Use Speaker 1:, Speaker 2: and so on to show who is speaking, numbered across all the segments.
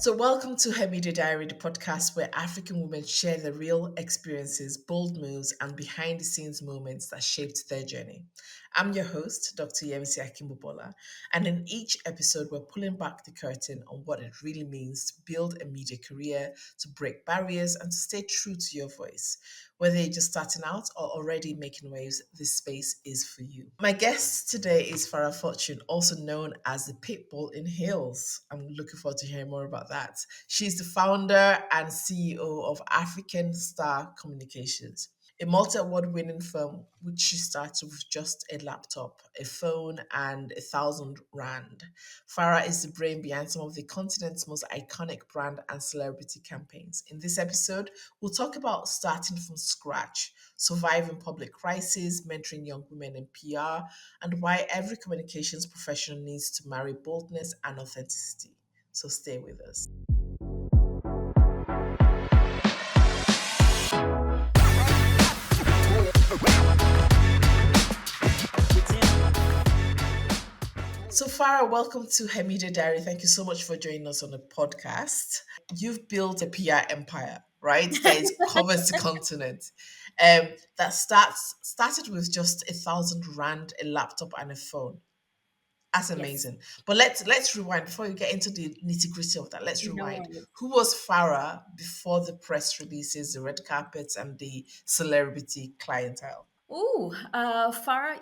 Speaker 1: So, welcome to Her Media Diary, the podcast where African women share the real experiences, bold moves, and behind the scenes moments that shaped their journey. I'm your host, Dr. Yemisi Akimbobola, and in each episode, we're pulling back the curtain on what it really means to build a media career, to break barriers, and to stay true to your voice. Whether you're just starting out or already making waves, this space is for you. My guest today is Farah Fortune, also known as the Pitbull in Heels. I'm looking forward to hearing more about that. She's the founder and CEO of African Star Communications, a multi-award winning firm which she started with just a laptop, a phone, and 1,000 rand. Farah is the brain behind some of the continent's most iconic brand and celebrity campaigns. In this episode, we'll talk about starting from scratch, surviving public crises, mentoring young women in PR, and why every communications professional needs to marry boldness and authenticity. So stay with us. So, Farah, welcome to Her Media Diary. Thank you so much for joining us on the podcast. You've built a PR empire, right? That is covers the continent. That started with just 1,000 rand, a laptop, and a phone. That's
Speaker 2: Yes,
Speaker 1: amazing. But let's rewind before we get into the nitty gritty of that. Let's
Speaker 2: no
Speaker 1: rewind.
Speaker 2: worries.
Speaker 1: Who was Farah before the press releases, the red carpets, and the celebrity clientele?
Speaker 2: Farah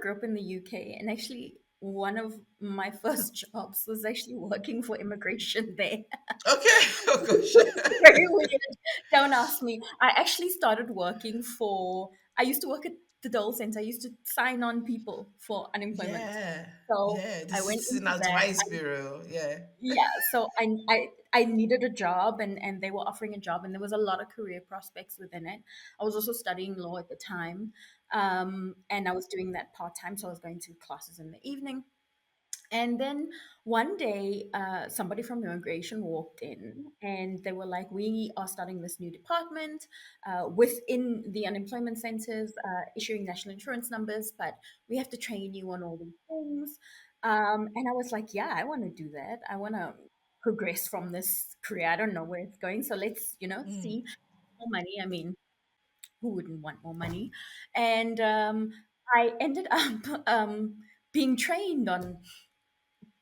Speaker 2: grew up in the UK, and actually, one of my first jobs was actually working for immigration there.
Speaker 1: Okay. Oh gosh.
Speaker 2: Very weird. Don't ask me. I actually started working I used to work at the Dole Center. I used to sign on people for unemployment.
Speaker 1: Yeah,
Speaker 2: So
Speaker 1: yeah.
Speaker 2: I
Speaker 1: This
Speaker 2: went
Speaker 1: is an
Speaker 2: into that.
Speaker 1: advice bureau. Yeah.
Speaker 2: Yeah, so I needed a job, and they were offering a job, and there was a lot of career prospects within it. I was also studying law at the time, and I was doing that part time, so I was going to classes in the evening. And then one day, somebody from immigration walked in, and they were like, "We are starting this new department within the unemployment centers, issuing national insurance numbers, but we have to train you on all these things." And I was like, "Yeah, I want to do that. I want to progress from this career. I don't know where it's going, so let's, see more money. I mean, who wouldn't want more money?" And I ended up being trained on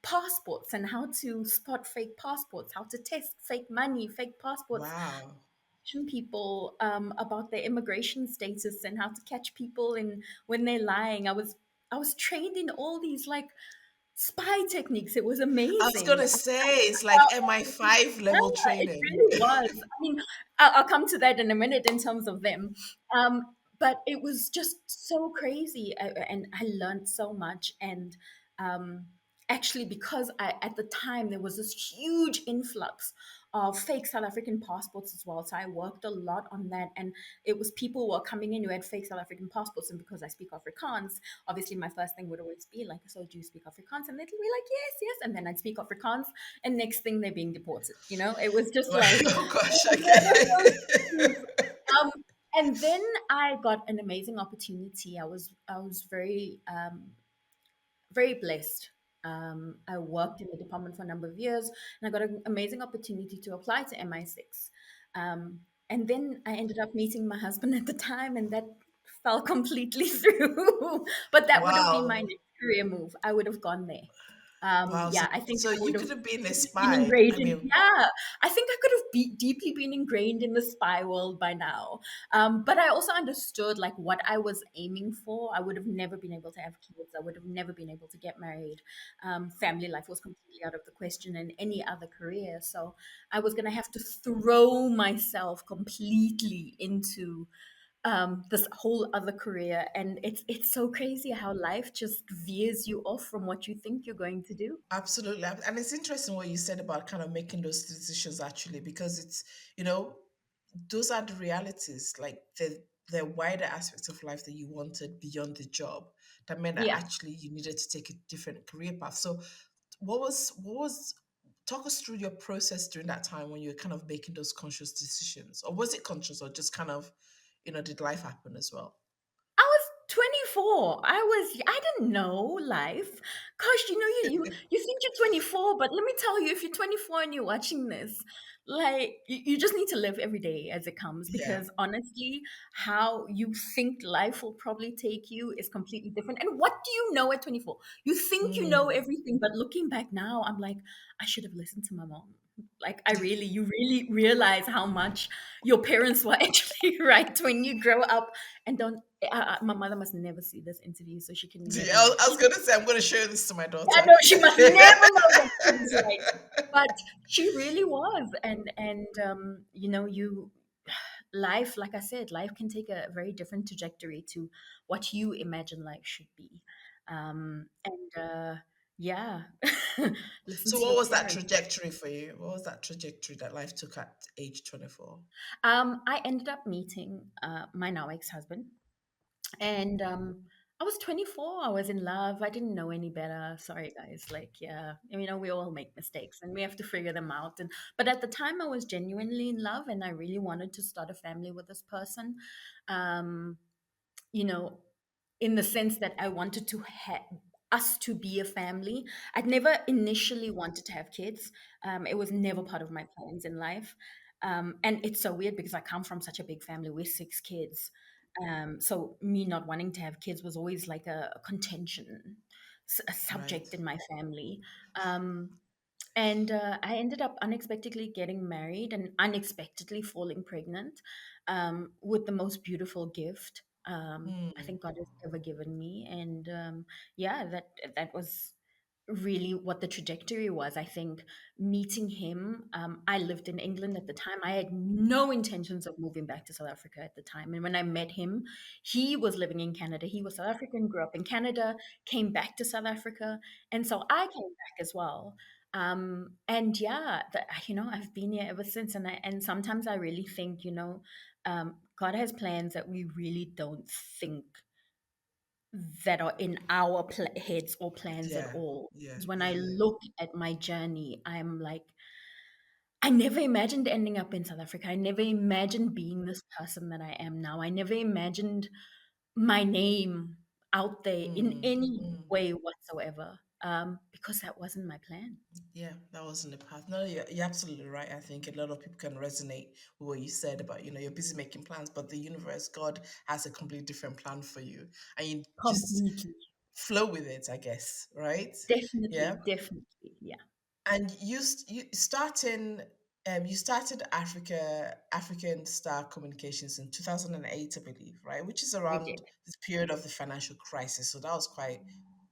Speaker 2: passports and how to spot fake passports, how to test fake money, fake passports,
Speaker 1: Wow.
Speaker 2: question people about their immigration status and how to catch people in when they're lying. I was trained in all these like spy techniques. It was
Speaker 1: I was
Speaker 2: amazing.
Speaker 1: gonna say it's like MI5
Speaker 2: Yeah,
Speaker 1: level
Speaker 2: it
Speaker 1: training.
Speaker 2: really was. I mean, I'll come to that in a minute in terms of them. But it was just so crazy, and I learned so much. And um, actually, because at the time there was this huge influx of fake South African passports as well, so I worked a lot on that. And it was people who were coming in who had fake South African passports, and because I speak Afrikaans, obviously my first thing would always be like, "So do you speak Afrikaans?" And they'd be like, "Yes, yes," and then I'd speak Afrikaans, and next thing they're being deported. It was just like
Speaker 1: Oh gosh.
Speaker 2: one of those
Speaker 1: Okay.
Speaker 2: things. Um, and then I got an amazing opportunity. I was very blessed. I worked in the department for a number of years, and I got an amazing opportunity to apply to MI6. And then I ended up meeting my husband at the time, and that fell completely through. But that would have been my
Speaker 1: Wow.
Speaker 2: next career move. I would have gone there.
Speaker 1: Wow. So
Speaker 2: Yeah, I think
Speaker 1: so
Speaker 2: I would
Speaker 1: you
Speaker 2: have
Speaker 1: could have been a
Speaker 2: been
Speaker 1: spy.
Speaker 2: ingrained
Speaker 1: I
Speaker 2: in.
Speaker 1: mean,
Speaker 2: Yeah, I think I could have deeply been ingrained in the spy world by now. But I also understood like what I was aiming for. I would have never been able to have kids. I would have never been able to get married. Family life was completely out of the question in any other career. So I was going to have to throw myself completely into this whole other career, and it's so crazy how life just veers you off from what you think you're going to do.
Speaker 1: absolutely. And it's interesting what you said about kind of making those decisions actually, because it's, you know, those are the realities, like the wider aspects of life that you wanted beyond the job that meant that
Speaker 2: Yeah.
Speaker 1: actually you needed to take a different career path. So what was talk us through your process during that time when you were kind of making those conscious decisions, or was it conscious or just kind of, did life happen as well?
Speaker 2: I was 24. I didn't know life. Gosh, you think you're 24, but let me tell you, if you're 24 and you're watching this, like you just need to live every day as it comes,
Speaker 1: Yeah.
Speaker 2: because honestly, how you think life will probably take you is completely different. And what do you know at 24? You think you know
Speaker 1: Mm.
Speaker 2: everything, but looking back now, I'm like, I should have listened to my mom. Like, you really realize how much your parents were actually right when you grow up. And don't my mother must never see this interview, so she can
Speaker 1: See,
Speaker 2: never know
Speaker 1: I
Speaker 2: that
Speaker 1: was going to say, I'm going to show this to my
Speaker 2: I
Speaker 1: daughter.
Speaker 2: know she must never know that she was right. But she really was. And you life, like I said, life can take a very different trajectory to what you imagine life should be. And yeah, listen
Speaker 1: So,
Speaker 2: to
Speaker 1: what
Speaker 2: your
Speaker 1: was that
Speaker 2: parents.
Speaker 1: trajectory for you? What was that trajectory that life took at age 24?
Speaker 2: I ended up meeting my now ex-husband. And I was 24. I was in love. I didn't know any better. Sorry, guys. Like, yeah, we all make mistakes and we have to figure them out. But at the time, I was genuinely in love, and I really wanted to start a family with this person. Um, you know, in the sense that I wanted to have us to be a family. I'd never initially wanted to have kids. It was never part of my plans in life. And it's so weird because I come from such a big family. We're six kids. So me not wanting to have kids was always like a contention, a
Speaker 1: Right.
Speaker 2: subject in my family. And I ended up unexpectedly getting married and unexpectedly falling pregnant, with the most beautiful gift, I
Speaker 1: Hmm.
Speaker 2: think God has ever given me. And yeah, that was really what the trajectory was. I think meeting him, I lived in England at the time. I had no intentions of moving back to South Africa at the time. And when I met him, he was living in Canada. He was South African, grew up in Canada, came back to South Africa. And so I came back as well. And yeah, I've been here ever since. And sometimes I really think, God has plans that we really don't think that are in our heads or plans at
Speaker 1: Yeah.
Speaker 2: all.
Speaker 1: Yeah.
Speaker 2: Because when I
Speaker 1: Yeah. Yeah.
Speaker 2: look at my journey, I'm like, I never imagined ending up in South Africa. I never imagined being this person that I am now. I never imagined my name out there in
Speaker 1: Mm,
Speaker 2: any
Speaker 1: mm.
Speaker 2: way whatsoever, because that wasn't my plan.
Speaker 1: Yeah, that wasn't the path. No, you're absolutely right. I think a lot of people can resonate with what you said about, you're busy making plans, but the universe, God has a completely different plan for you. And you just
Speaker 2: Completely.
Speaker 1: flow with it, I guess, right? Yeah.
Speaker 2: Definitely, definitely. Yeah,
Speaker 1: And you started African Star Communications in 2008, I believe, right? Which is
Speaker 2: we
Speaker 1: around
Speaker 2: did.
Speaker 1: this period of the financial crisis. So that was quite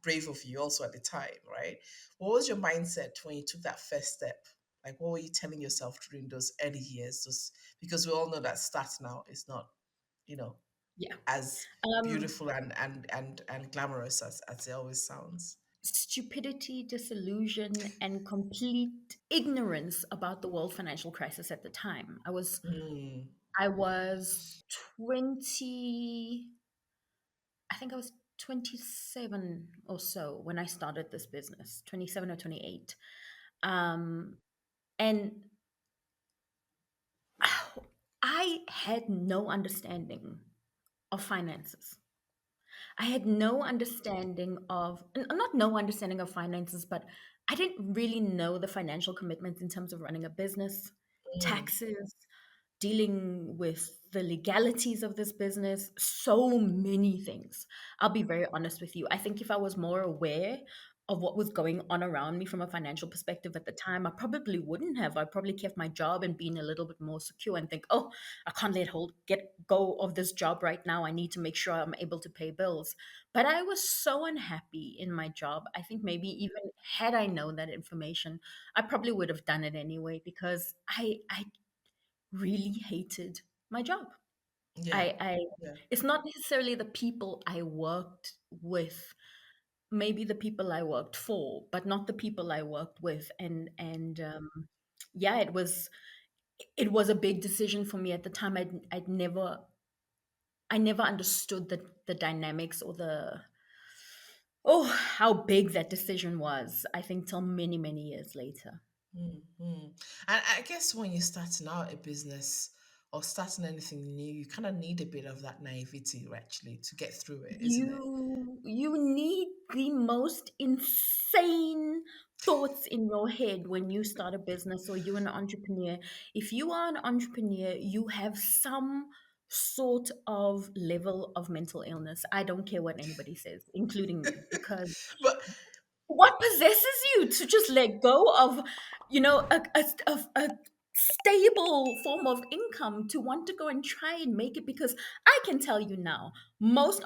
Speaker 1: brave of you also at the time, right? What was your mindset when you took that first step? Like, what were you telling yourself during those early years? Just because we all know that starting out is not, you know,
Speaker 2: Yeah.
Speaker 1: as
Speaker 2: Um,
Speaker 1: beautiful and glamorous as it always sounds.
Speaker 2: Stupidity, disillusion, and complete ignorance about the world financial crisis at the time.
Speaker 1: Mm,
Speaker 2: I was 20, I think I was 27 or so when I started this business, 27 or 28. Um, and I had no understanding of finances. I had no understanding of, not no understanding of finances, but I didn't really know the financial commitments in terms of running a business,
Speaker 1: mm,
Speaker 2: taxes, dealing with the legalities of this business, so many things. I'll be very honest with you. I think if I was more aware of what was going on around me from a financial perspective at the time, I probably wouldn't have. I probably kept my job and been a little bit more secure and think, oh, I can't get go of this job right now. I need to make sure I'm able to pay bills. But I was so unhappy in my job. I think maybe even had I known that information, I probably would have done it anyway, because I really hated my job.
Speaker 1: yeah.
Speaker 2: I
Speaker 1: Yeah.
Speaker 2: It's not necessarily the people I worked with, maybe the people I worked for, but not the people I worked with. And yeah, it was a big decision for me at the time. I never understood the dynamics or how big that decision was. I think till many, many years later.
Speaker 1: Mm, mm. And I guess when you're starting out a business, or starting anything new, you kind of need a bit of that naivety actually to get through it, isn't it?
Speaker 2: You need the most insane thoughts in your head when you start a business or you're an entrepreneur. If you are an entrepreneur, you have some sort of level of mental illness. I don't care what anybody says, including me, because
Speaker 1: But
Speaker 2: what possesses you to just let go of, a stable form of income to want to go and try and make it? Because I can tell you now, most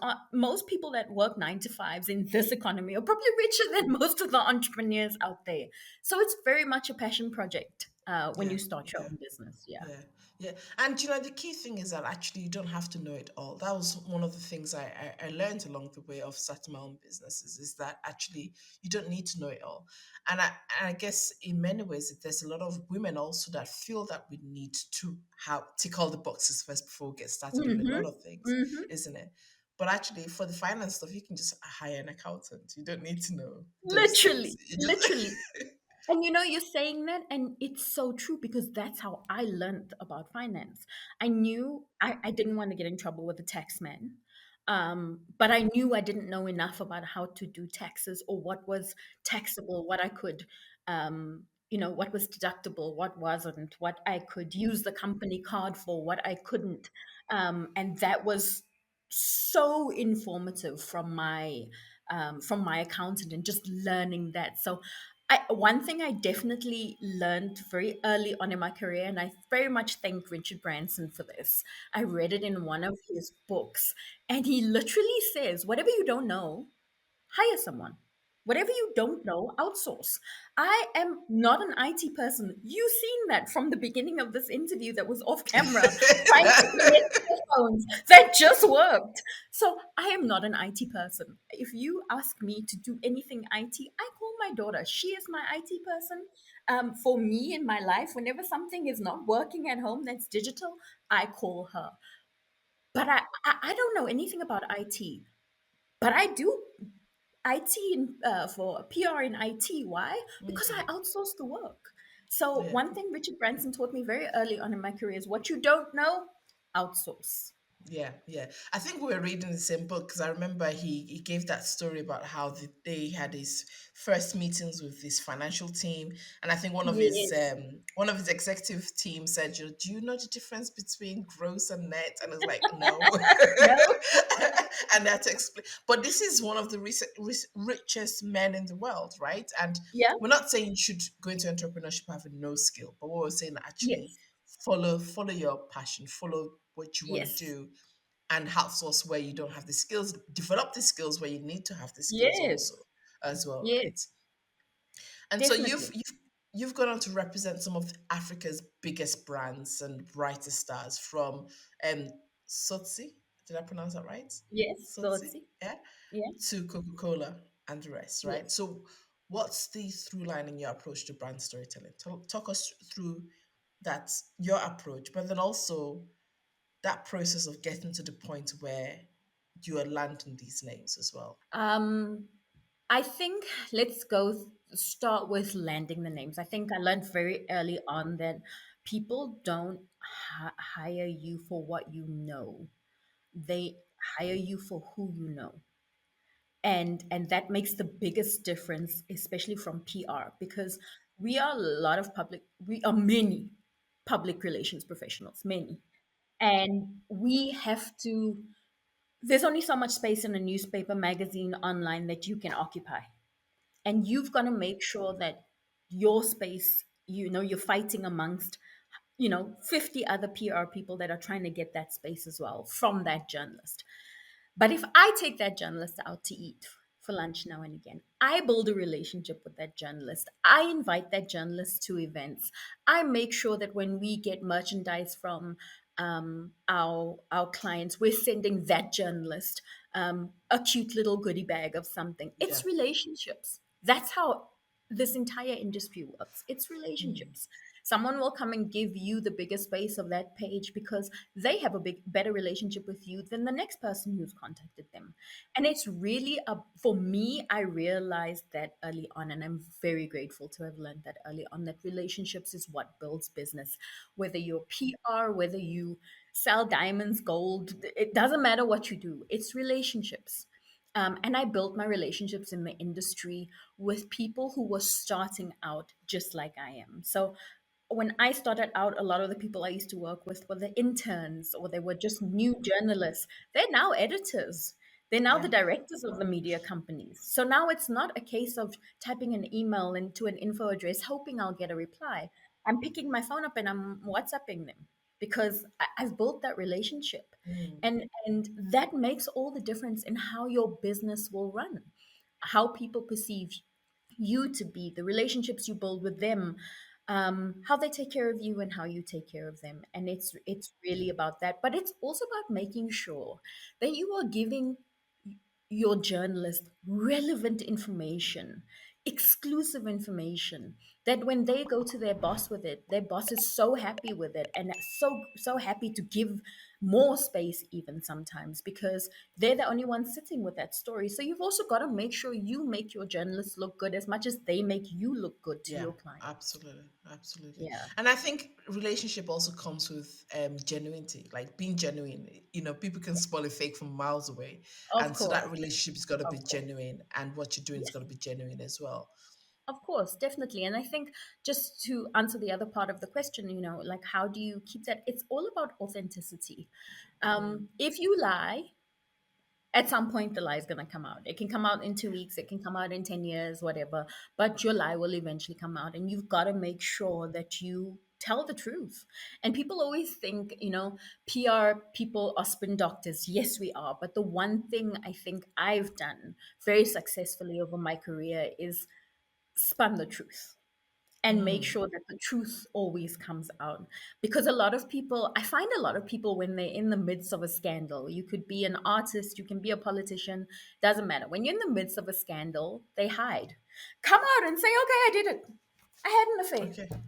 Speaker 2: people that work 9 to 5s in this economy are probably richer than most of the entrepreneurs out there. So it's very much a passion project when
Speaker 1: yeah,
Speaker 2: you start your
Speaker 1: yeah.
Speaker 2: own business. Yeah.
Speaker 1: Yeah, yeah. And the key thing is that actually you don't have to know it all. That was one of the things I learned along the way of starting my own businesses, is that actually you don't need to know it all. And I guess in many ways there's a lot of women also that feel that we need to have tick all the boxes first before we get started on a
Speaker 2: Mm-hmm.
Speaker 1: lot of things,
Speaker 2: Mm-hmm.
Speaker 1: isn't it? But actually for the finance stuff, you can just hire an accountant. You don't need to know those things.
Speaker 2: Literally,
Speaker 1: You just
Speaker 2: literally. And you're saying that, and it's so true because that's how I learned about finance. I knew I didn't want to get in trouble with the tax man, but I knew I didn't know enough about how to do taxes or what was taxable, what I could, what was deductible, what wasn't, what I could use the company card for, what I couldn't. And that was so informative from my accountant and just learning that. So one thing I definitely learned very early on in my career, and I very much thank Richard Branson for this. I read it in one of his books, and he literally says, whatever you don't know, hire someone. Whatever you don't know, outsource. I am not an IT person. You've seen that from the beginning of this interview that was off camera, trying to connect headphones that just worked. So I am not an IT person. If you ask me to do anything IT, I call my daughter. She is my IT person. For me in my life, whenever something is not working at home that's digital, I call her. But I don't know anything about IT. But I do IT for PR in IT. Why? Because I outsource the work. So
Speaker 1: yeah.
Speaker 2: one thing Richard Branson taught me very early on in my career is what you don't know, outsource.
Speaker 1: Yeah, yeah. I think we were reading the same book because I remember he gave that story about how they had his first meetings with this financial team, and I think
Speaker 2: Yes.
Speaker 1: one of his executive team said, "Do you know the difference between gross and net?" And it's like, no,
Speaker 2: No.
Speaker 1: and that's explain. But this is one of the richest men in the world, right? And
Speaker 2: Yeah.
Speaker 1: we're not saying you should go into entrepreneurship having no skill, but what we're saying actually
Speaker 2: Yes.
Speaker 1: follow your passion, follow what you want to
Speaker 2: Yes.
Speaker 1: do, and outsource where you don't have the skills, develop the skills where you need to have the skills also
Speaker 2: Yes.
Speaker 1: as well,
Speaker 2: Yes.
Speaker 1: right? And so
Speaker 2: Definitely.
Speaker 1: you've gone on to represent some of Africa's biggest brands and brightest stars, from um Sotsi, did I pronounce that right?
Speaker 2: Yes. So let's
Speaker 1: Sotsi,
Speaker 2: see.
Speaker 1: yeah,
Speaker 2: Yeah.
Speaker 1: to Coca-Cola and the rest, right?
Speaker 2: Yes.
Speaker 1: So what's the through line in your approach to brand storytelling? Talk us through that, your approach, but then also that process of getting to the point where you are landing these names as well.
Speaker 2: Um, I think let's start with landing the names. I think I learned very early on that people don't hire you for what you know. They hire you for who you know. And that makes the biggest difference, especially from PR, because we are many public relations professionals, many. And we have to there's only so much space in a newspaper, magazine, online that you can occupy. And you've got to make sure that your space, you're fighting amongst, 50 other PR people that are trying to get that space as well from that journalist. But if I take that journalist out to eat for lunch now and again, I build a relationship with that journalist. I invite that journalist to events. I make sure that when we get merchandise from our clients, we're sending that journalist a cute little goodie bag of something.
Speaker 1: Yeah.
Speaker 2: It's relationships. That's how this entire industry works. It's relationships. Someone will come and give you the biggest space of that page because they have a better relationship with you than the next person who's contacted them. And it's really for me, I realized that early on, and I'm very grateful to have learned that early on, that relationships is what builds business. Whether you're PR, whether you sell diamonds, gold, it doesn't matter what you do, it's relationships. And I built my relationships in the industry with people who were starting out just like I am. So when I started out, a lot of the people I used to work with were the interns or they were just new journalists. They're now editors. They're now the
Speaker 1: Yeah.
Speaker 2: directors of the media companies. So now it's not a case of typing an email into an info address, hoping I'll get a reply. I'm picking my phone up and I'm WhatsApping them because I've built that relationship.
Speaker 1: Mm.
Speaker 2: And that makes all the difference in how your business will run, how people perceive you to be, the relationships you build with them, how they take care of you and how you take care of them. And it's really about that. But it's also about making sure that you are giving your journalist relevant information, exclusive information, that when they go to their boss with it, their boss is so happy with it and so happy to give more space even sometimes because they're the only ones sitting with that story. So you've also got to make sure you make your journalists look good as much as they make you look good to
Speaker 1: Yeah,
Speaker 2: your clients.
Speaker 1: absolutely, absolutely.
Speaker 2: Yeah,
Speaker 1: And I think relationship also comes with genuinity, like being genuine. You know, people can spot a fake from miles away,
Speaker 2: of
Speaker 1: and so that
Speaker 2: course,
Speaker 1: relationship's got to be
Speaker 2: of course.
Speaker 1: genuine, and what you're doing's got
Speaker 2: Yes.
Speaker 1: to be genuine as well.
Speaker 2: Of course, definitely. And I think just to answer the other part of the question, like how do you keep that? It's all about authenticity.
Speaker 1: Mm.
Speaker 2: If you lie, at some point the lie is going to come out. It can come out in 2 weeks, it can come out in 10 years, whatever, but your lie will eventually come out. And you've got to make sure that you tell the truth. And people always think, PR people are spin doctors. Yes, we are. But the one thing I think I've done very successfully over my career is spun the truth and make
Speaker 1: Mm.
Speaker 2: sure that the truth always comes out. Because a lot of people, I find a lot of people when they're in the midst of a scandal, you could be an artist, you can be a politician, doesn't matter. When you're in the midst of a scandal, they hide. Come out and say, okay, I did it. I had an affair.
Speaker 1: Okay.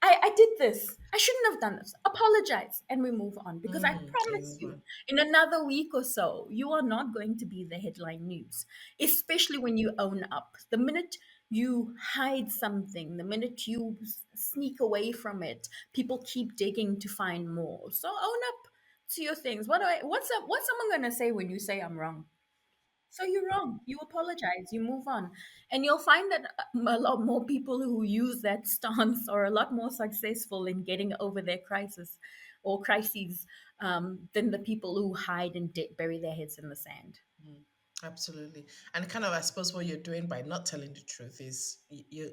Speaker 2: I did this. I shouldn't have done this. Apologize. And we move on. Because I
Speaker 1: Mm. And
Speaker 2: promise
Speaker 1: move
Speaker 2: you,
Speaker 1: on.
Speaker 2: in another week or so, you are not going to be the headline news, especially when you own up. The minute you hide something, the minute you sneak away from it, people keep digging to find more. So own up to your things. What's someone going to say when you say I'm wrong? So you're wrong. You apologize. You move on. And you'll find that a lot more people who use that stance are a lot more successful in getting over their crisis or crises than the people who hide and bury their heads in the sand.
Speaker 1: Mm. Absolutely. And kind of, I suppose, what you're doing by not telling the truth is you're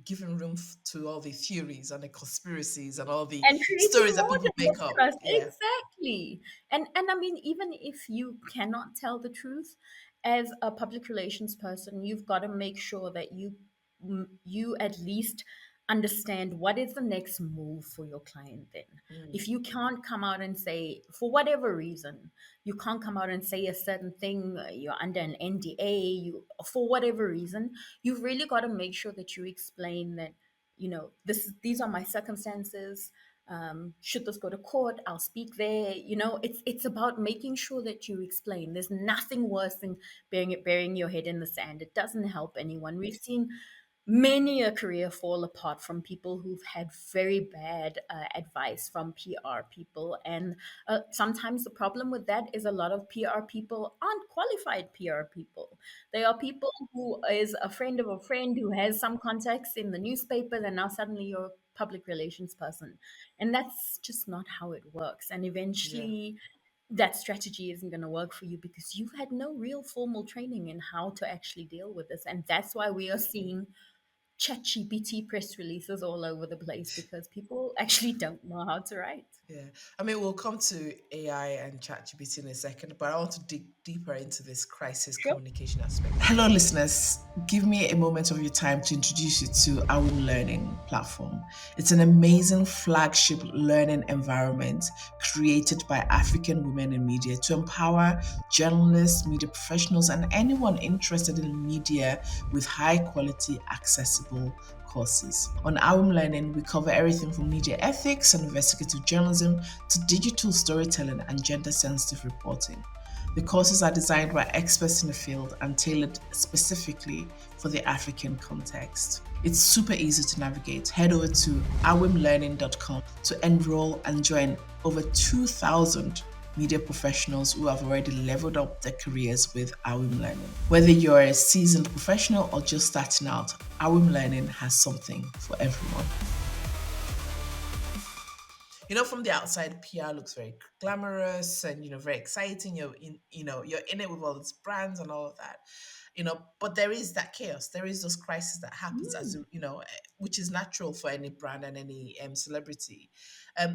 Speaker 1: giving room to all the theories and the conspiracies and all the
Speaker 2: And creating
Speaker 1: stories that
Speaker 2: more
Speaker 1: people make up.
Speaker 2: distrust.
Speaker 1: Yeah.
Speaker 2: Exactly. And I mean, even if you cannot tell the truth, as a public relations person, you've got to make sure that you at least understand what is the next move for your client then.
Speaker 1: Mm.
Speaker 2: If you can't come out and say, for whatever reason, you can't come out and say a certain thing, you're under an NDA, for whatever reason, you've really got to make sure that you explain that, these are my circumstances. Should this go to court, I'll speak there. It's about making sure that you explain. There's nothing worse than burying your head in the sand. It doesn't help anyone. We've seen many a career fall apart from people who've had very bad advice from PR people. And sometimes the problem with that is a lot of PR people aren't qualified PR people. They are people who is a friend of a friend who has some contacts in the newspapers, and now suddenly you're a public relations person. And that's just not how it works. And
Speaker 1: Yeah.
Speaker 2: eventually, that strategy isn't going to work for you because you've had no real formal training in how to actually deal with this. And that's why we are seeing ChatGPT press releases all over the place because people actually don't know how to write.
Speaker 1: Yeah. I mean, we'll come to AI and ChatGPT in a second, but I want to dig deeper into this crisis
Speaker 2: Sure.
Speaker 1: communication aspect. Hello, listeners. Give me a moment of your time to introduce you to our learning platform. It's an amazing flagship learning environment created by African women in media to empower journalists, media professionals, and anyone interested in media with high quality, accessible courses. On Awim Learning, we cover everything from media ethics and investigative journalism to digital storytelling and gender sensitive reporting. The courses are designed by experts in the field and tailored specifically for the African context. It's super easy to navigate. Head over to awimlearning.com to enroll and join over 2,000 media professionals who have already leveled up their careers with Awim Learning. Whether you're a seasoned professional or just starting out, Awim Learning has something for everyone. From the outside, PR looks very glamorous and very exciting. You're in it with all its brands and all of that. But there is that chaos. There is those crises that happens which is natural for any brand and any celebrity.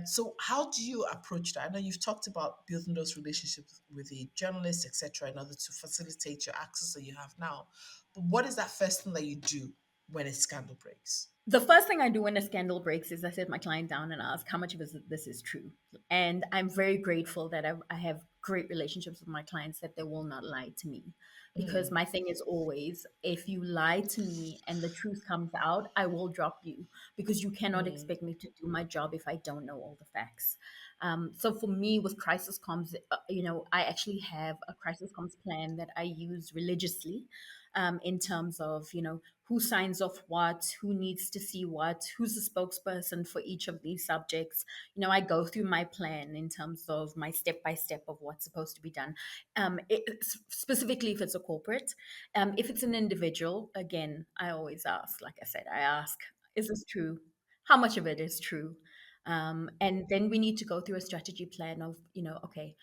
Speaker 1: So how do you approach that? I know you've talked about building those relationships with the journalists, etc., in order to facilitate your access that you have now. But what is that first thing that you do when a scandal breaks?
Speaker 2: The first thing I do when a scandal breaks is I sit my client down and ask how much of this is true. And I'm very grateful that I have great relationships with my clients that they will not lie to me. Because my thing is always, if you lie to me and the truth comes out, I will drop you because you cannot expect me to do my job if I don't know all the facts. So for me, with crisis comms, I actually have a crisis comms plan that I use religiously, in terms of who signs off what, who needs to see what, who's the spokesperson for each of these subjects. I go through my plan in terms of my step by step of what's supposed to be done. Specifically, if it's a corporate, if it's an individual, again, I always ask. Like I said, I ask, is this true? How much of it is true? And then we need to go through a strategy plan of, okay,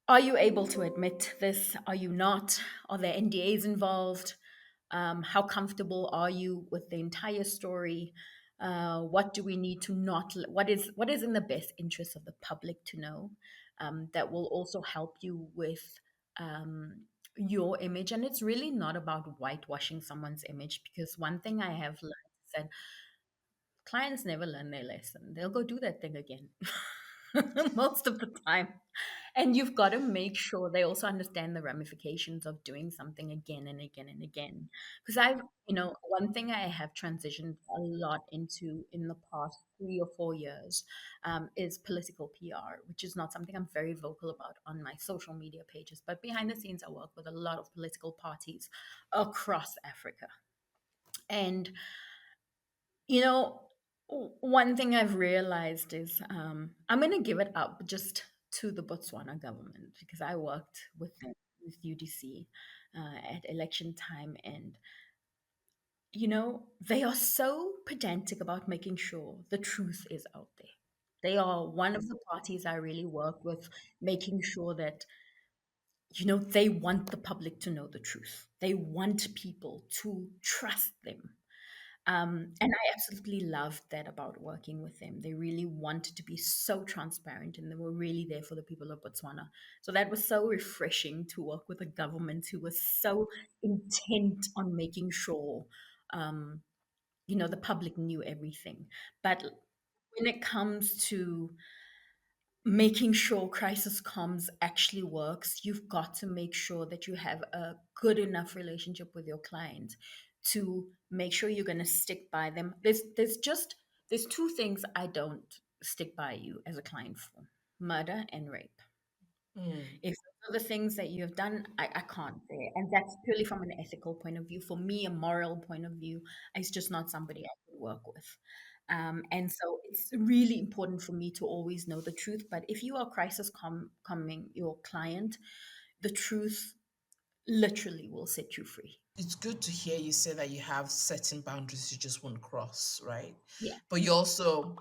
Speaker 2: are you able to admit this? Are you not? Are there NDAs involved? How comfortable are you with the entire story? What do we need to not? What is in the best interest of the public to know? That will also help you with your image, and it's really not about whitewashing someone's image because one thing I have learned is that clients never learn their lesson. They'll go do that thing again most of the time. And you've got to make sure they also understand the ramifications of doing something again and again and again. Because one thing I have transitioned a lot into in the past 3 or 4 years is political PR, which is not something I'm very vocal about on my social media pages. But behind the scenes, I work with a lot of political parties across Africa. And you know, one thing I've realized is I'm going to give it up just to the Botswana government because I worked with them, with UDC at election time, and they are so pedantic about making sure the truth is out there. They are one of the parties I really work with, making sure that they want the public to know the truth. They want people to trust them. And I absolutely loved that about working with them. They really wanted to be so transparent and they were really there for the people of Botswana. So that was so refreshing to work with a government who was so intent on making sure, um, the public knew everything. But when it comes to making sure crisis comms actually works, you've got to make sure that you have a good enough relationship with your client to make sure you're going to stick by them. There's two things I don't stick by you as a client for: murder and rape.
Speaker 1: Mm.
Speaker 2: If those are the things that you have done, I can't bear. And that's purely from an ethical point of view. For me, a moral point of view, it's just not somebody I could work with. And so it's really important for me to always know the truth. But if you are crisis coming your client, the truth literally will set you free.
Speaker 1: It's good to hear you say that you have certain boundaries you just won't cross, right?
Speaker 2: Yeah,
Speaker 1: But you also,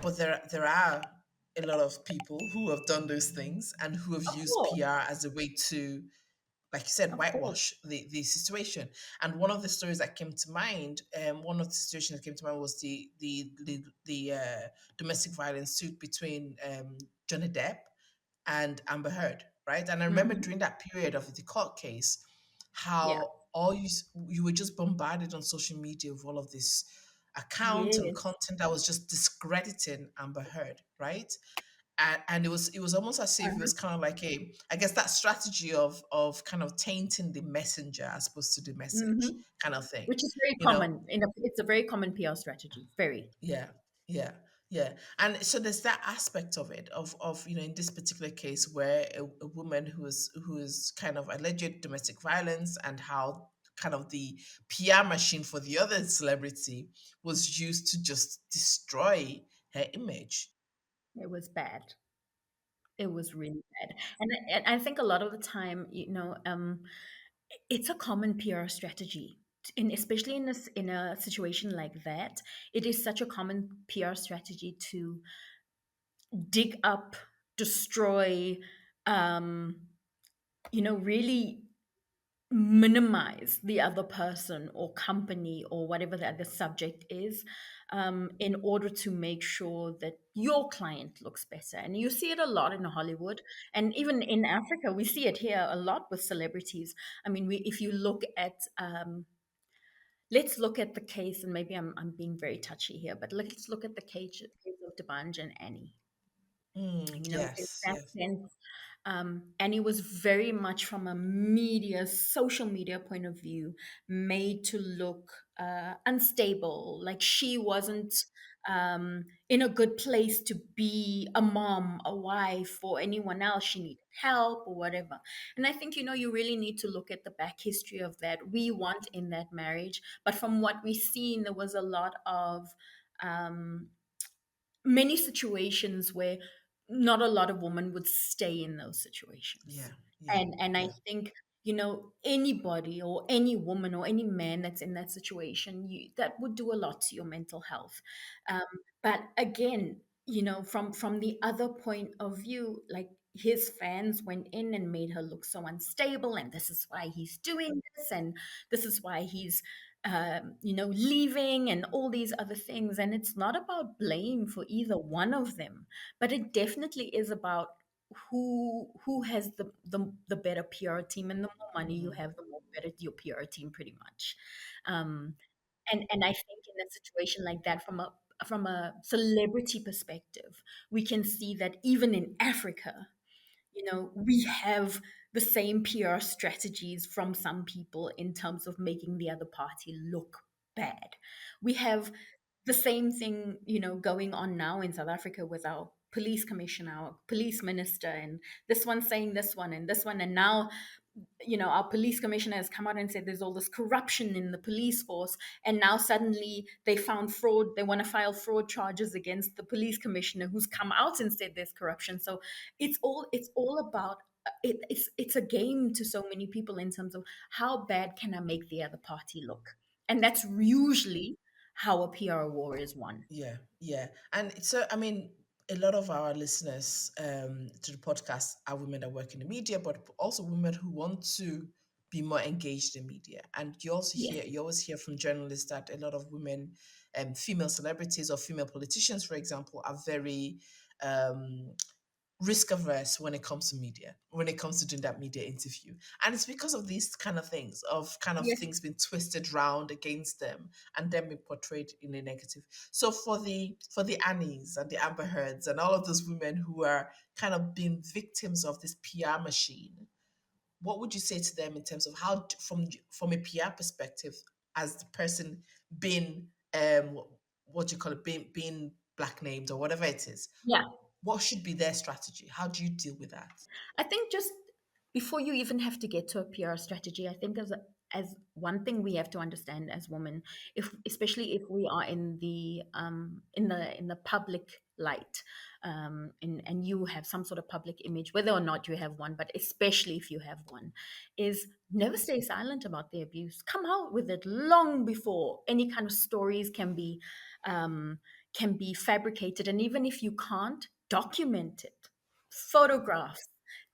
Speaker 1: but there are a lot of people who have done those things and who have
Speaker 2: of
Speaker 1: used
Speaker 2: course,
Speaker 1: PR as a way to, like you said,
Speaker 2: of course.
Speaker 1: whitewash the situation. And one of the stories that came to mind, one of the situations that came to mind was the domestic violence suit between Johnny Depp and Amber Heard, right? And I remember
Speaker 2: Mm-hmm.
Speaker 1: during that period of the court case,
Speaker 2: Yeah.
Speaker 1: how you were just bombarded on social media with all of this account and
Speaker 2: Yes.
Speaker 1: content that was just discrediting Amber Heard, right? And it was almost as if it was
Speaker 2: Uh-huh.
Speaker 1: kind of like a, I guess, that strategy of kind of tainting the messenger as opposed to the message
Speaker 2: Mm-hmm.
Speaker 1: kind of thing,
Speaker 2: Which is very
Speaker 1: you know.
Speaker 2: common. It's a very common PR strategy. Very.
Speaker 1: Yeah, yeah, yeah. And so there's that aspect of it, of in this particular case where a woman who is kind of alleged domestic violence, and how kind of the PR machine for the other celebrity was used to just destroy her image.
Speaker 2: It was bad. It was really bad. And I think a lot of the time, it's a common PR strategy. In, especially in a situation like that, it is such a common PR strategy to dig up, destroy, um, really minimize the other person or company or whatever the other subject is, in order to make sure that your client looks better. And you see it a lot in Hollywood, and even in Africa, we see it here a lot with celebrities. I mean, if you look at, let's look at the case, and maybe I'm being very touchy here, but let's look at the case of Debanj and Annie. In
Speaker 1: Yes,
Speaker 2: that
Speaker 1: yes.
Speaker 2: sense, and it was very much from a media, social media point of view, made to look unstable, like she wasn't in a good place to be a mom, a wife, or anyone else. She needed help or whatever. And I think, you really need to look at the back history of that. We want in that marriage, but from what we've seen, there was a lot of um, many situations where not a lot of women would stay in those situations.
Speaker 1: Yeah, yeah,
Speaker 2: And I
Speaker 1: yeah.
Speaker 2: think, anybody or any woman or any man that's in that situation, that would do a lot to your mental health. Um, but again, from the other point of view, like his fans went in and made her look so unstable, and this is why he's doing this, and this is why he's leaving and all these other things. And it's not about blame for either one of them, but it definitely is about who has the better PR team, and the more money you have, the more better your PR team, pretty much. Um, and I think in a situation like that, from a celebrity perspective, we can see that even in Africa, we have the same PR strategies from some people in terms of making the other party look bad. We have the same thing, going on now in South Africa with our police commissioner, our police minister, and this one saying this one and this one. And now, our police commissioner has come out and said there's all this corruption in the police force. And now suddenly they found fraud. They want to file fraud charges against the police commissioner who's come out and said there's corruption. So it's all about it's a game to so many people in terms of how bad can I make the other party look. And that's usually how a PR war is won.
Speaker 1: Yeah, yeah. And so, I mean, a lot of our listeners to the podcast are women that work in the media, but also women who want to be more engaged in media. And
Speaker 2: Yes.
Speaker 1: you always hear from journalists that a lot of women, female celebrities or female politicians, for example, are very um, risk averse when it comes to media, when it comes to doing that media interview. And it's because of these kind of things, of kind of
Speaker 2: Yes.
Speaker 1: things being twisted round against them and them being portrayed in a negative. So for the Annies and the Amber Heards and all of those women who are kind of being victims of this PR machine, what would you say to them in terms of how from a PR perspective, as the person being what you call it, being black named or whatever it is,
Speaker 2: Yeah.
Speaker 1: what should be their strategy? How do you deal with that?
Speaker 2: I think just before you even have to get to a PR strategy, I think as one thing we have to understand as women, if especially if we are in the public light, and you have some sort of public image, whether or not you have one, but especially if you have one, is never stay silent about the abuse. Come out with it long before any kind of stories can be fabricated, and even if you can't, document it, photographs,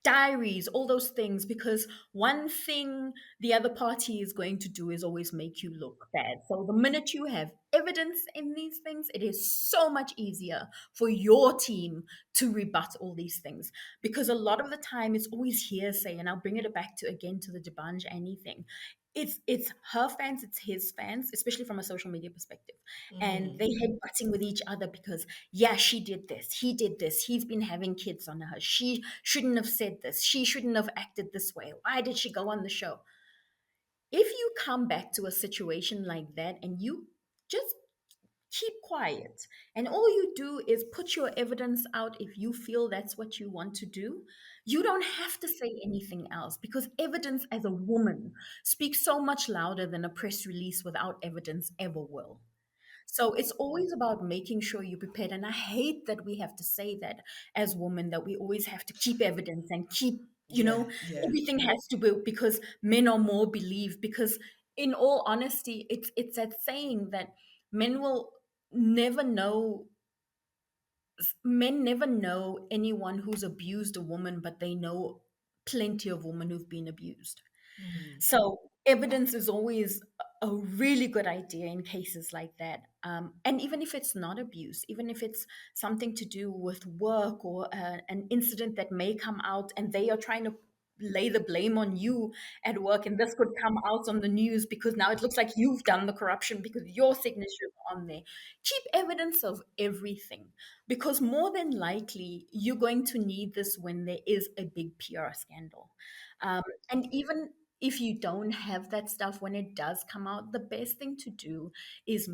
Speaker 2: diaries, all those things, because one thing the other party is going to do is always make you look bad. So the minute you have evidence in these things, it is so much easier for your team to rebut all these things. Because a lot of the time it's always hearsay, and I'll bring it back to again to the Debanj anything. It's her fans, it's his fans, especially from a social media perspective. And they hate butting with each other because, yeah, she did this, he did this, he's been having kids on her, she shouldn't have said this, she shouldn't have acted this way, why did she go on the show? If you come back to a situation like that and you just keep quiet and all you do is put your evidence out, if you feel that's what you want to do, you don't have to say anything else, because evidence as a woman speaks so much louder than a press release without evidence ever will. So it's always about making sure you're prepared. And I hate that we have to say that as women, that we always have to keep evidence and keep,
Speaker 1: Yeah, yeah.
Speaker 2: everything has to be because men are more believed. Because in all honesty, it's that saying that men will never know men never know anyone who's abused a woman, but they know plenty of women who've been abused. So evidence is always a really good idea in cases like that. And even if it's not abuse, even if it's something to do with work or an incident that may come out and they are trying to lay the blame on you at work, and this could come out on the news because now it looks like you've done the corruption because your signature is on there. Keep evidence of everything, because more than likely you're going to need this when there is a big PR scandal. Um, and even if you don't have that stuff when it does come out, the best thing to do is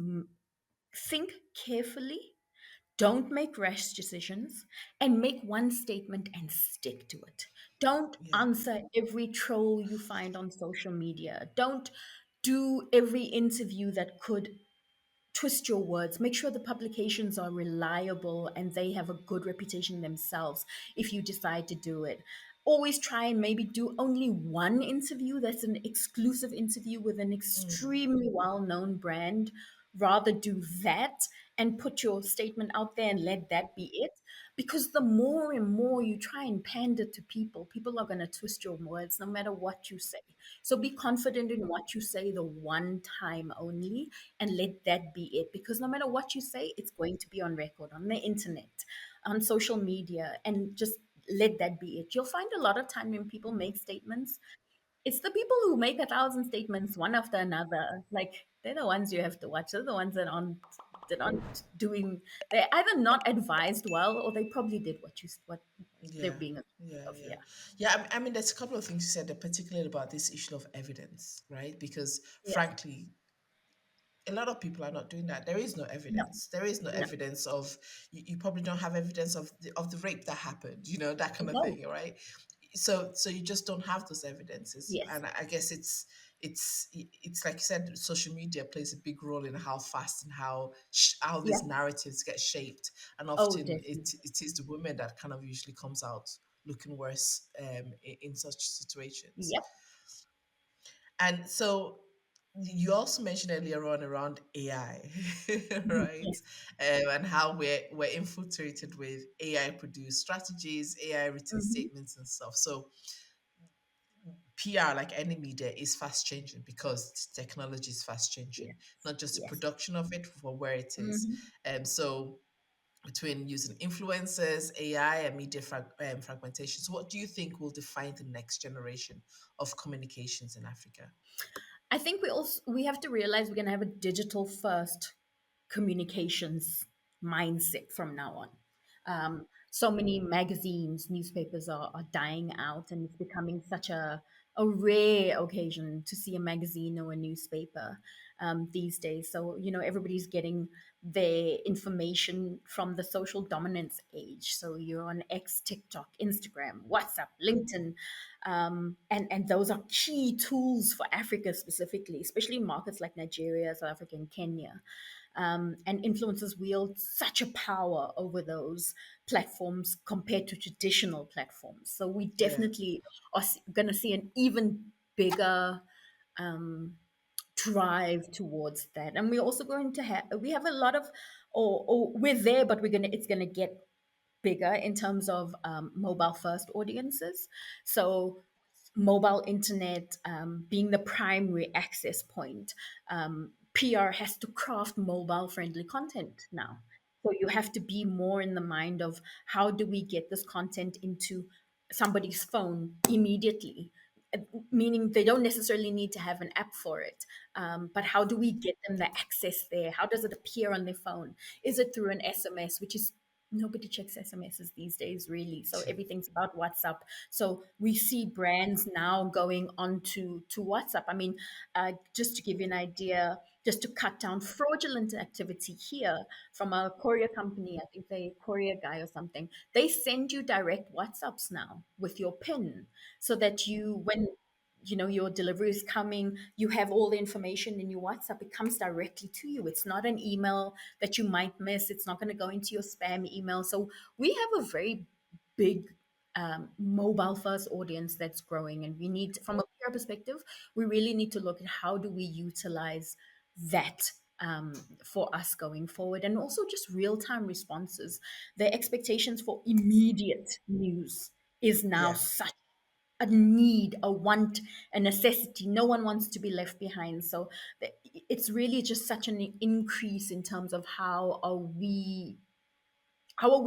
Speaker 2: think carefully, don't make rash decisions, and make one statement and stick to it. Don't
Speaker 1: Yeah.
Speaker 2: answer every troll you find on social media. Don't do every interview that could twist your words. Make sure the publications are reliable and they have a good reputation themselves if you decide to do it. Always try and maybe do only one interview that's an exclusive interview with an extremely well known brand. Rather do that and put your statement out there and let that be it. Because the more and more you try and pander to people, people are going to twist your words no matter what you say. So be confident in what you say the one time only and let that be it. Because no matter what you say, it's going to be on record, on the internet, on social media, and just let that be it. You'll find a lot of time when people make statements, it's the people who make 1,000 statements one after another. Like they're the ones you have to watch. They're the ones that aren't doing. They're either not advised well, or they probably did what they're
Speaker 1: Yeah,
Speaker 2: being accused
Speaker 1: yeah,
Speaker 2: of.
Speaker 1: yeah,
Speaker 2: Yeah,
Speaker 1: yeah. I mean, there's a couple of things you said, particularly about this issue of evidence, right? Because
Speaker 2: yeah.
Speaker 1: frankly, a lot of people are not doing that. There is no
Speaker 2: No,
Speaker 1: evidence. There is no
Speaker 2: no,
Speaker 1: evidence of you probably don't have evidence of the rape that happened. That kind of
Speaker 2: no.
Speaker 1: thing, right? So you just don't have those evidences,
Speaker 2: Yes,
Speaker 1: and I guess it's like you said, social media plays a big role in how fast and how
Speaker 2: yeah.
Speaker 1: these narratives get shaped, and
Speaker 2: Oh,
Speaker 1: often
Speaker 2: definitely.
Speaker 1: it is the woman that kind of usually comes out looking worse in such situations.
Speaker 2: Yep.
Speaker 1: And so you also mentioned earlier on around AI, right?
Speaker 2: Yes.
Speaker 1: And how we're infiltrated with AI produced strategies, AI written
Speaker 2: Hmm.
Speaker 1: statements and stuff. So PR, like any media, is fast changing because technology is fast changing,
Speaker 2: Yes.
Speaker 1: not just the
Speaker 2: Yes.
Speaker 1: production of it for where it is.
Speaker 2: Hmm.
Speaker 1: So between using influencers, AI, and media fragmentation. So, what do you think will define the next generation of communications in Africa?
Speaker 2: I think we have to realize we're going to have a digital first communications mindset from now on. So many magazines, newspapers are dying out, and it's becoming such a rare occasion to see a magazine or a newspaper these days. So, everybody's getting their information from the social dominance age. So you're on X, TikTok, Instagram, WhatsApp, LinkedIn. And those are key tools for Africa specifically, especially markets like Nigeria, South Africa, and Kenya. And influencers wield such a power over those platforms compared to traditional platforms. So we
Speaker 1: Yeah.
Speaker 2: definitely are going to see an even bigger drive towards that. And we're also going to have a lot of, or we're there, but it's going to get bigger in terms of mobile first audiences. So mobile internet being the primary access point, PR has to craft mobile friendly content now. So you have to be more in the mind of how do we get this content into somebody's phone immediately, meaning they don't necessarily need to have an app for it. But how do we get them the access there? How does it appear on their phone? Is it through an SMS, which is nobody checks SMSs these days, really. So everything's about WhatsApp. So we see brands now going on to WhatsApp. I mean, just to give you an idea, just to cut down fraudulent activity here from a courier company, I think they courier guy or something, they send you direct WhatsApps now with your PIN so that you, when your delivery is coming, you have all the information in your WhatsApp. It comes directly to you. It's not an email that you might miss. It's not going to go into your spam email. So we have a very big mobile first audience that's growing, and we need, from a PR perspective, we really need to look at how do we utilize that for us going forward, and also just real time responses. The expectations for immediate news is now
Speaker 1: Yeah.
Speaker 2: such a need, a want, a necessity. No one wants to be left behind. So it's really just such an increase in terms of how are we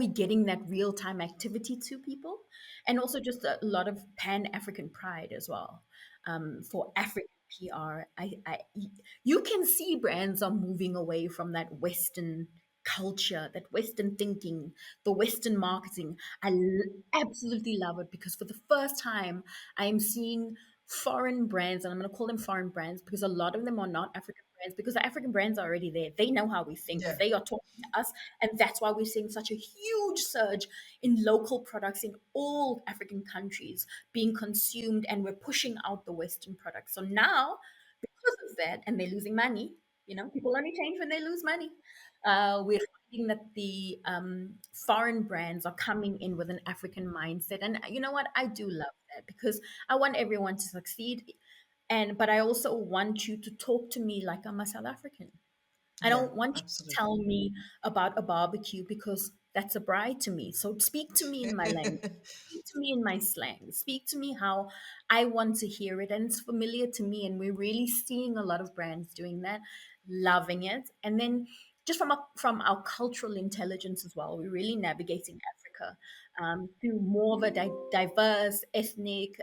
Speaker 2: getting that real time activity to people, and also just a lot of Pan African pride as well, for African PR. You can see brands are moving away from that Western culture, that Western thinking, the Western marketing. Absolutely love it, because for the first time, I am seeing foreign brands, and I'm going to call them foreign brands because a lot of them are not African brands, because the African brands are already there. They know how we think.
Speaker 1: Yeah.
Speaker 2: They are talking to us, and that's why we're seeing such a huge surge in local products in all African countries being consumed, and we're pushing out the Western products. So now, because of that, and they're losing money, people only change when they lose money. We're finding that the foreign brands are coming in with an African mindset. And you know what? I do love that, because I want everyone to succeed. But I also want you to talk to me like I'm a South African. I
Speaker 1: Yeah.
Speaker 2: don't want you to
Speaker 1: Absolutely.
Speaker 2: tell me about a barbecue, because that's a bride to me. So speak to me in my language. Speak to me in my slang. Speak to me how I want to hear it. And it's familiar to me. And we're really seeing a lot of brands doing that, loving it. And then just from our cultural intelligence as well, we're really navigating Africa through more of a diverse, ethnic,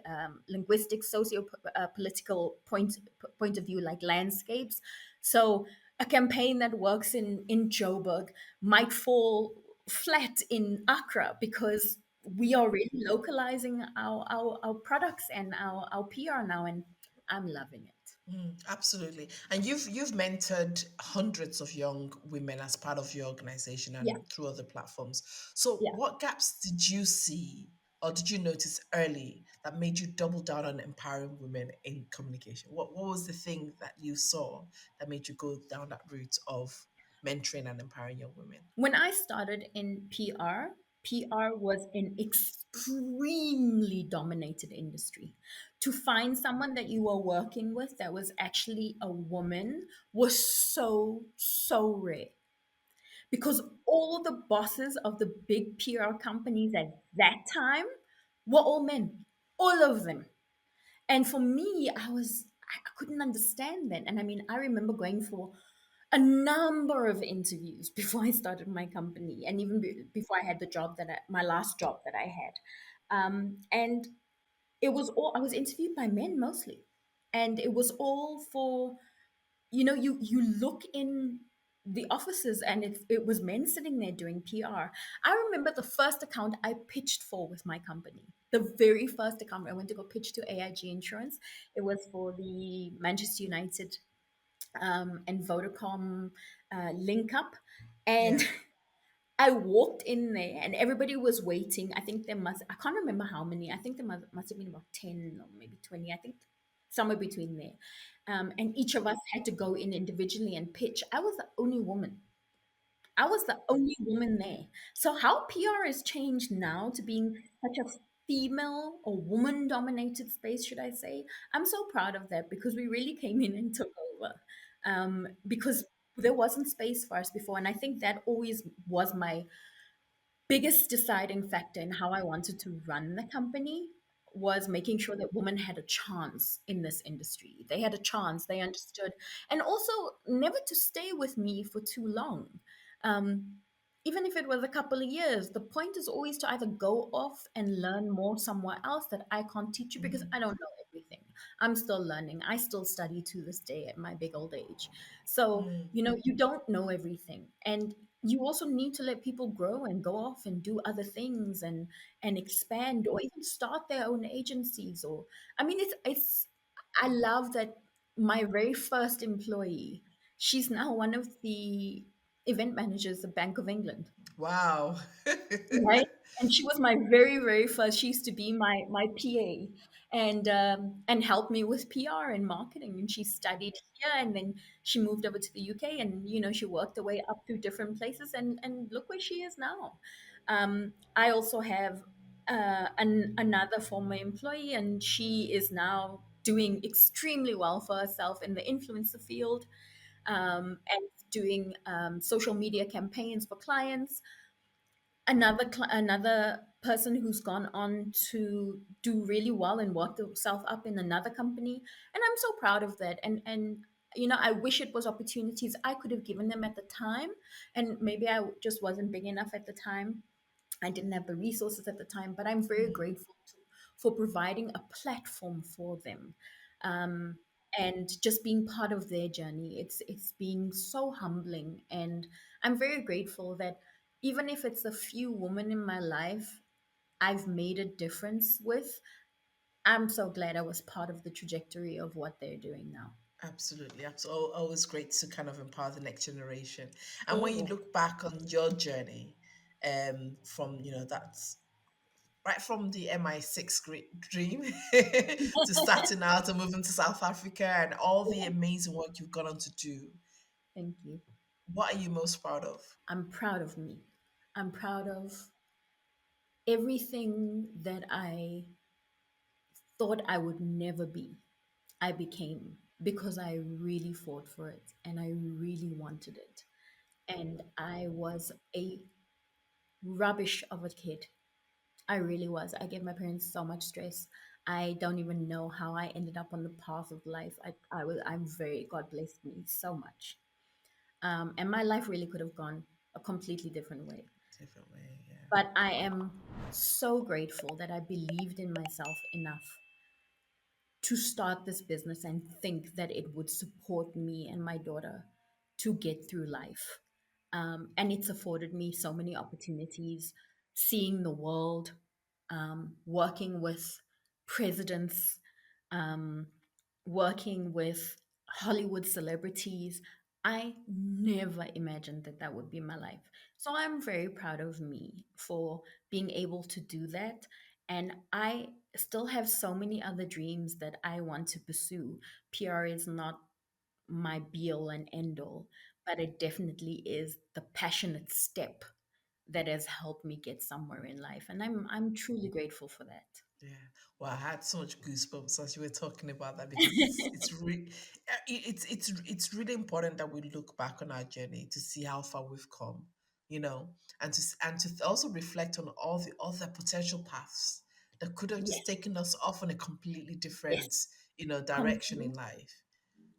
Speaker 2: linguistic, socio-political point of view, like landscapes. So a campaign that works in Joburg might fall flat in Accra, because we are really localizing our products and our PR now, and I'm loving it.
Speaker 1: Absolutely. And you've mentored hundreds of young women as part of your organization
Speaker 2: Yeah,
Speaker 1: and through other platforms. So
Speaker 2: yeah.
Speaker 1: what gaps did you see or did you notice early that made you double down on empowering women in communication? What was the thing that you saw that made you go down that route of mentoring and empowering young women?
Speaker 2: When I started in PR was an extremely dominated industry. To find someone that you were working with that was actually a woman was so, so rare, because all the bosses of the big PR companies at that time were all men, all of them. And for me, I couldn't understand that. And I mean, I remember going for a number of interviews before I started my company, and even before I had my last job that I had. And it was all, I was interviewed by men mostly. And it was all for, you look in the offices, and it was men sitting there doing PR. I remember the first account I pitched for with my company. The very first account I went to go pitch to AIG Insurance. It was for the Manchester United and Vodacom link up. And
Speaker 1: Yeah.
Speaker 2: I walked in there and everybody was waiting. I can't remember how many. I think there must have been about 10 or maybe 20. I think somewhere between there. And each of us had to go in individually and pitch. I was the only woman. I was the only woman there. So how PR has changed now to being such a female or woman dominated space, should I say? I'm so proud of that, because we really came in and took over. Because there wasn't space for us before. And I think that always was biggest deciding factor in how I wanted to run the company was making sure that women had a chance in this industry. They had a chance, they understood, and also never to stay with me for too long. Um, Even if it was a couple of years, the point is always to either go off and learn more somewhere else that I can't teach you because I don't know everything. I'm still learning. I still study to this day at my big old age. So, you don't know everything. And you also need to let people grow and go off and do other things and expand or even start their own agencies or I mean it's I love that my very first employee, she's now one of the event managers of Bank of England.
Speaker 1: Wow.
Speaker 2: Right. And she was my very, very first. She used to be my PA and help me with PR and marketing. And she studied here, and then she moved over to the UK, and she worked her way up through different places, and look where she is now. I also have another former employee, and she is now doing extremely well for herself in the influencer field, and doing social media campaigns for clients. Another person who's gone on to do really well and work themselves up in another company, and I'm so proud of that. And I wish it was opportunities I could have given them at the time, and maybe I just wasn't big enough at the time. I didn't have the resources at the time, but I'm very grateful for providing a platform for them, um, and just being part of their journey. It's been so humbling, and I'm very grateful that even if it's a few women in my life I've made a difference with, I'm so glad I was part of the trajectory of what they're doing now.
Speaker 1: Absolutely. Always great to kind of empower the next generation. And when you
Speaker 2: Oh,
Speaker 1: look back on your journey, from, that's right from the MI6 dream to starting out and moving to South Africa and all the amazing work you've gone on to do,
Speaker 2: thank you.
Speaker 1: what are you most proud of?
Speaker 2: I'm proud of me. I'm proud of everything that I thought I would never be. I became because I really fought for it and I really wanted it. And I was a rubbish of a kid. I really was. I gave my parents so much stress. I don't even know how I ended up on the path of life. I'm very, God blessed me so much. And my life really could have gone a completely different way.
Speaker 1: Different way, yeah.
Speaker 2: But I am so grateful that I believed in myself enough to start this business and think that it would support me and my daughter to get through life. And it's afforded me so many opportunities, seeing the world, working with presidents, um, working with Hollywood celebrities. I never imagined that that would be my life. So I'm very proud of me for being able to do that. And I still have so many other dreams that I want to pursue. PR is not my be all and end all, but it definitely is the passionate step that has helped me get somewhere in life. And I'm truly grateful for that.
Speaker 1: Yeah. Well, I had so much goosebumps as you were talking about that because it's really important that we look back on our journey to see how far we've come, and to also reflect on all the other potential paths that could have just
Speaker 2: Yes,
Speaker 1: taken us off on a completely different,
Speaker 2: yes,
Speaker 1: direction in
Speaker 2: complete,
Speaker 1: life.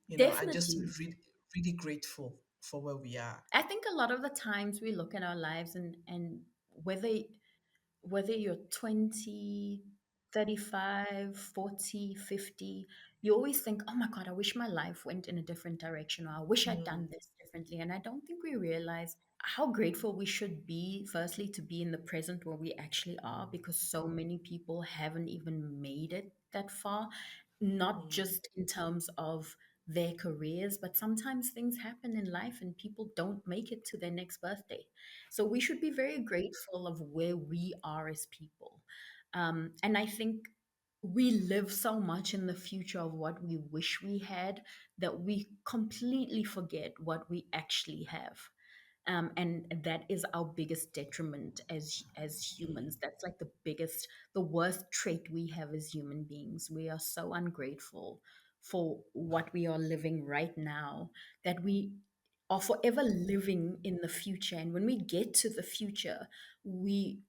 Speaker 1: And just be
Speaker 2: definitely.
Speaker 1: really, really grateful for where we are.
Speaker 2: I think a lot of the times we look at our lives and whether you're 20, 35, 40, 50, you always think, oh my God, I wish my life went in a different direction, or I wish I'd done
Speaker 1: Mm,
Speaker 2: this differently. And I don't think we realize how grateful we should be, firstly, to be in the present where we actually are, because so many people haven't even made it that far, not
Speaker 1: mm,
Speaker 2: just in terms of their careers, but sometimes things happen in life and people don't make it to their next birthday. So we should be very grateful of where we are as people. And I think we live so much in the future of what we wish we had that we completely forget what we actually have. And that is our biggest detriment as humans. That's like the worst trait we have as human beings. We are so ungrateful for what we are living right now that we are forever living in the future. And when we get to the future, we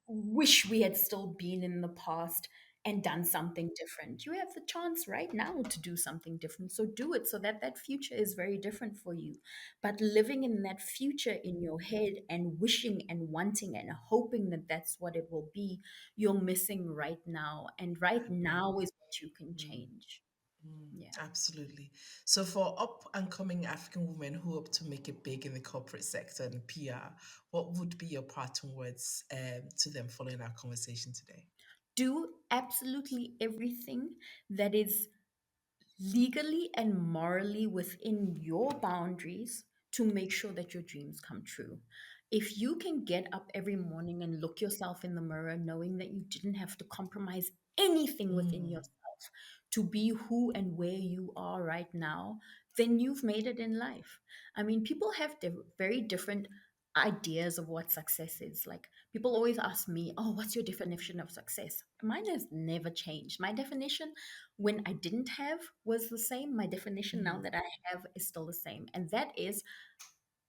Speaker 2: wish we had still been in the past and done something different. You have the chance right now to do something different. So do it so that that future is very different for you. But living in that future in your head and wishing and wanting and hoping that that's what it will be, you're missing right now. And right now is what you can change. Yeah.
Speaker 1: Absolutely. So, for up and coming African women who hope to make it big in the corporate sector and PR, what would be your parting words to them following our conversation today?
Speaker 2: Do absolutely everything that is legally and morally within your boundaries to make sure that your dreams come true. If you can get up every morning and look yourself in the mirror, knowing that you didn't have to compromise anything within
Speaker 1: Mm,
Speaker 2: yourself to be who and where you are right now, then you've made it in life. I mean, people have very different ideas of what success is. Like, people always ask me, oh, what's your definition of success? Mine has never changed. My definition when I didn't have was the same. My definition now
Speaker 1: mm,
Speaker 2: that I have is still the same. And that is,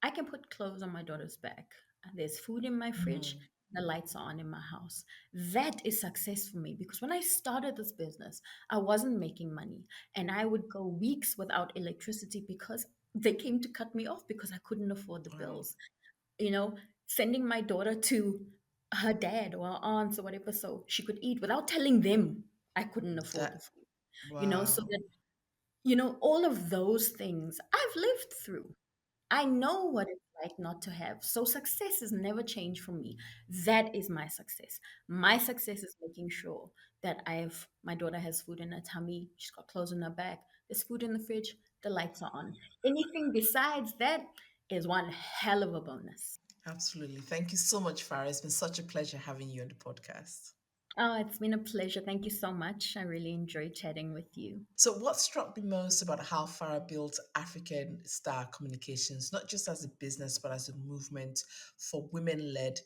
Speaker 2: I can put clothes on my daughter's back. There's food in my fridge.
Speaker 1: mm.
Speaker 2: The lights are on in my house. That is success for me because when I started this business, I wasn't making money and I would go weeks without electricity because they came to cut me off because I couldn't afford the
Speaker 1: Wow.
Speaker 2: bills. You know, sending my daughter to her dad or her aunts or whatever so she could eat without telling them I couldn't afford the
Speaker 1: That,
Speaker 2: food. So
Speaker 1: wow.
Speaker 2: that all of those things I've lived through. I know what it's like not to have. So success has never changed for me. That is my success. My success is making sure that my daughter has food in her tummy, she's got clothes in her back, there's food in the fridge, the lights are on. Anything besides that is one hell of a bonus.
Speaker 1: Absolutely. Thank you so much, Farah. It's been such a pleasure having you on the podcast.
Speaker 2: Oh, it's been a pleasure. Thank you so much. I really enjoyed chatting with you.
Speaker 1: So, what struck me most about how Farah built African Star Communications, not just as a business, but as a movement for women led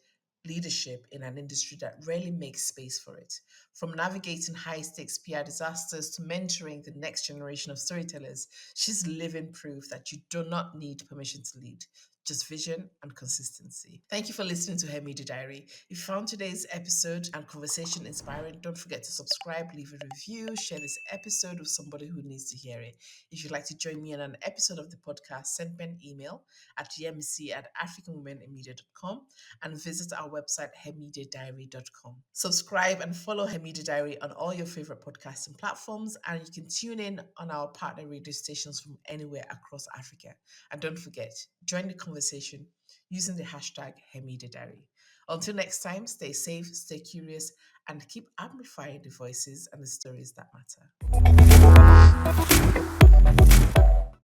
Speaker 1: leadership in an industry that rarely makes space for it. From navigating high stakes PR disasters to mentoring the next generation of storytellers, she's living proof that you do not need permission to lead, just vision and consistency. Thank you for listening to Her Media Diary. If you found today's episode and conversation inspiring, don't forget to subscribe, leave a review, share this episode with somebody who needs to hear it. If you'd like to join me in an episode of the podcast, send me an email at yemc@africanwomeninmedia.com and visit our website, hermediadiary.com. Subscribe and follow Her Media Diary on all your favorite podcasting platforms, and you can tune in on our partner radio stations from anywhere across Africa. And don't forget, join the conversation using the hashtag #HerMediaDiary. Until next time, stay safe, stay curious, and keep amplifying the voices and the stories that matter.